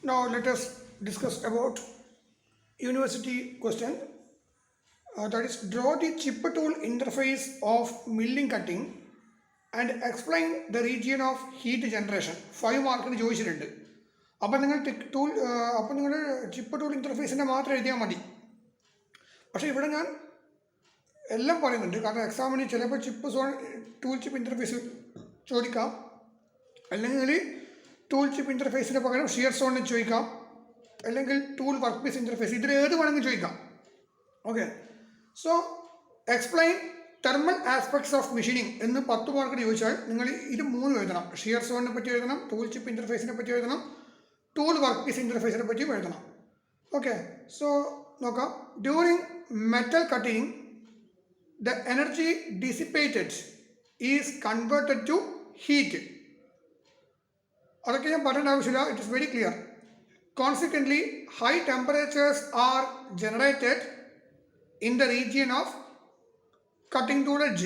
Now let us discuss about university question. That is, draw the chip tool interface of milling cutting and explain the region of heat generation. 5 മാർക്കിന് ചോദിച്ചിട്ടുണ്ട്. അപ്പോൾ നിങ്ങൾ tool അപ്പോൾ നിങ്ങൾ chip tool ഇൻ്റർഫേസിൻ്റെ മാത്രം എഴുതിയാൽ മതി. പക്ഷേ ഇവിടെ ഞാൻ എല്ലാം പറയുന്നുണ്ട്. കാരണം എക്സാമിന് ചിലപ്പോൾ ടൂൾ ചിപ്പ് ഇൻ്റർഫേസ് ചോദിക്കാം, അല്ലെങ്കിൽ ടൂൾ ചിപ്പ് ഇൻ്റർഫേസിന് പകരം ഷിയർ സോണിന് ചോദിക്കാം, അല്ലെങ്കിൽ ടൂൾ വർക്ക് പീസ് ഇൻ്റർഫേസ്, ഇതിൽ ഏത് വേണമെങ്കിലും ചോദിക്കാം. Okay, so explain thermal aspects of machining എന്ന് 10 മാർക്കിന് ചോദിച്ചാൽ നിങ്ങൾ ഇത് 3 എഴുതണം. ഷിയർ സോണിനെ പറ്റി എഴുതണം, ടൂൾ ചിപ്പ് ഇൻ്റർഫേസിനെ പറ്റി എഴുതണം, ടൂൾ വർക്ക് പീസ് ഇൻ്റർഫേസിനെ പറ്റിയും എഴുതണം. ഓക്കെ, സോ നോക്കാം. During metal cutting the energy dissipated is converted to heat. അതൊക്കെ ഞാൻ പറയേണ്ട ആവശ്യമില്ല, it is very clear. Consequently, high temperatures are generated in the region of cutting tool edge.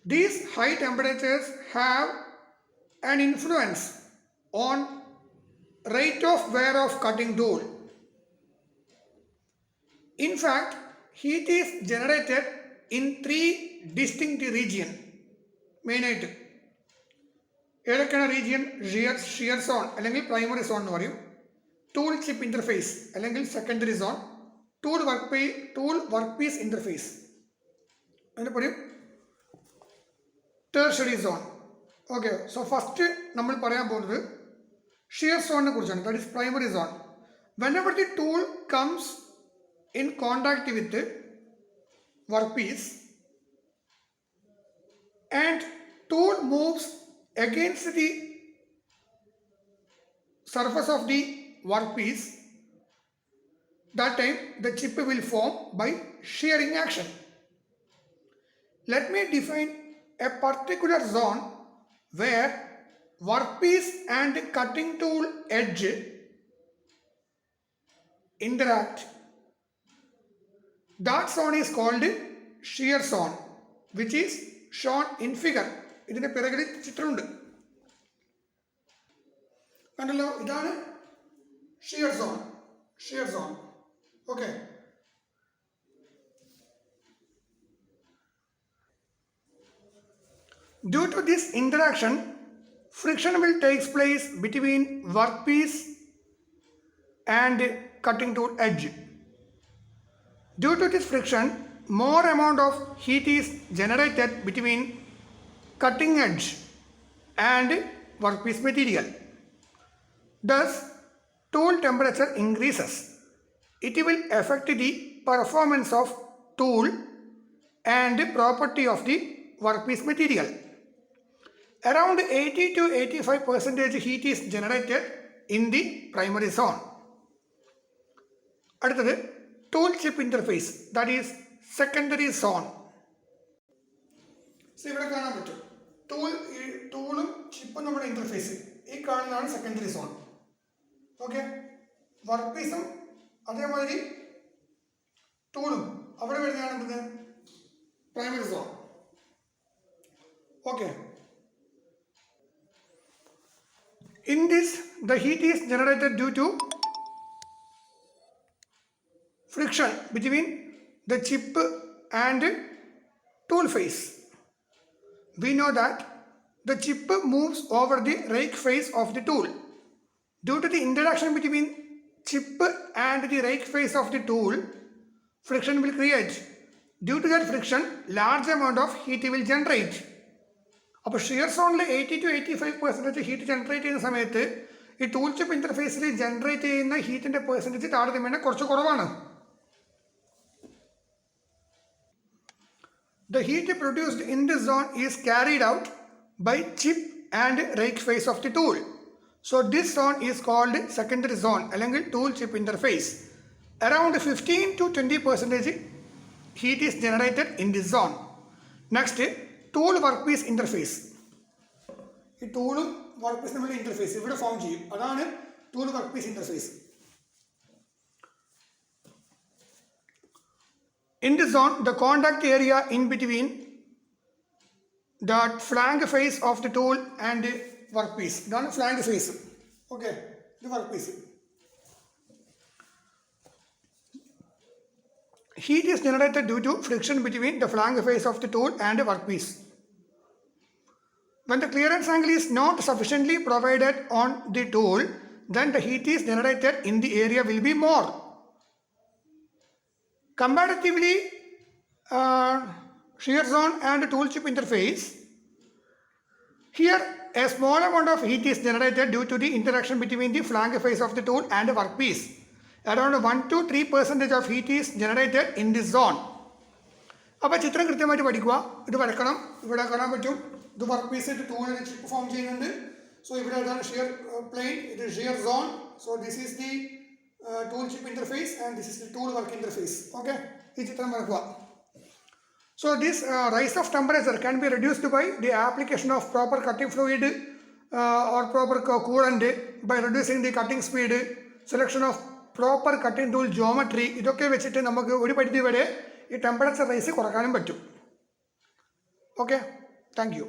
These high temperatures have an influence on rate of wear of cutting tool. In fact, heat is generated in 3 distinct regions. മെയിനായിട്ട് ഏതൊക്കെയാണ് region? Shear zone അല്ലെങ്കിൽ primary zone എന്ന് പറയും, tool chip interface അല്ലെങ്കിൽ secondary zone, tool workpiece interface അതിന് പറയും tertiary zone. Okay, so first നമ്മൾ പറയാൻ പോകുന്നത് ഷിയർ സോണിനെ കുറിച്ചാണ്. That is primary zone. Whenever the tool comes in contact with the workpiece and tool moves against the surface of the workpiece, that time the chip will form by shearing action. Let me define a particular zone where workpiece and cutting tool edge interact. That zone is called shear zone, which is shown in figure. ഇതിൻ്റെ പിറകിൽ ചിത്രമുണ്ട്, കണ്ടല്ലോ. ഇതാണ് shear zone. Okay, due to this interaction, friction will take place between workpiece and cutting tool edge. Due to this friction, more amount of heat is generated between cutting edge and workpiece material. Thus, tool temperature increases. It will affect the performance of tool and property of the workpiece material. Around 80 to 85% heat is generated in the primary zone. അടുത്തത് tool chip interface, that is secondary zone. ഇവിടെ കാണാൻ പറ്റും ടൂളും ചിപ്പും നമ്മുടെ interface. ഈ കാണുന്നതാണ് secondary zone. Okay, work പീസും അതേമാതിരി ടൂളും അവിടെ വരുന്നതാണ് എന്ത്? Primary zone. Okay, in this the heat is generated due to friction between the chip and tool face. We know that the chip moves over the rake face of the tool. Due to the interaction between chip and the rake face of the tool, friction will create. Due to that friction, large amount of heat will generate. അപ്പോൾ shear സോണിൽ 80 to 85% heat generate ചെയ്യുന്ന സമയത്ത് ഈ tool chip ഇൻ്റർഫേസിൽ generate ചെയ്യുന്ന ഹീറ്റിൻ്റെ percentage താരതമ്യേന കുറച്ച് കുറവാണ്. The heat produced in this zone is carried out by chip and rake face of the tool. So this zone is called secondary zone അല്ലെങ്കിൽ tool chip interface. Around 15 to 20% heat is generated in this zone. Next, tool workpiece interface. ഈ ടൂളും workpiece തമ്മിലുള്ള interface ഇവിടെ form ചെയ്യും, അതാണ് tool workpiece interface. In this zone, the contact area in between the flank face of the tool and workpiece. ഇതാണ് flank face. Okay, ഇത് workpiece. Heat is generated due to friction between the flank face of the tool and the workpiece. When the clearance angle is not sufficiently provided on the tool, then the heat is generated in the area will be more. Comparatively, shear zone and tool chip interface. Here, a small amount of heat is generated due to the interaction between the flank face of the tool and the workpiece. Around 1 to 3% of heat is generated in this zone. അപ്പോൾ ചിത്രം കൃത്യമായിട്ട് പഠിക്കുക. ഇത് വരക്കണം. ഇവിടെ കാണാൻ പറ്റും. ഇത് work piece ടൂളിന് chip form ചെയ്യുന്നുണ്ട്. സോ ഇവിടെ ഇതാണ് ഷിയർ പ്ലെയിൻ, ഇത് shear zone. So this is the tool chip interface and this is the tool work interface. Okay, ഈ ചിത്രം വരക്കുക. So this rise of temperature can be reduced by the application of proper cutting fluid or proper coolant, by reducing the cutting speed, selection of proper cutting tool geometry. ഇതൊക്കെ വെച്ചിട്ട് നമുക്ക് ഒരു പരിധി വരെ ഈ ടെമ്പറേച്ചർ റൈസ് കുറക്കാനും പറ്റും. Okay, thank you.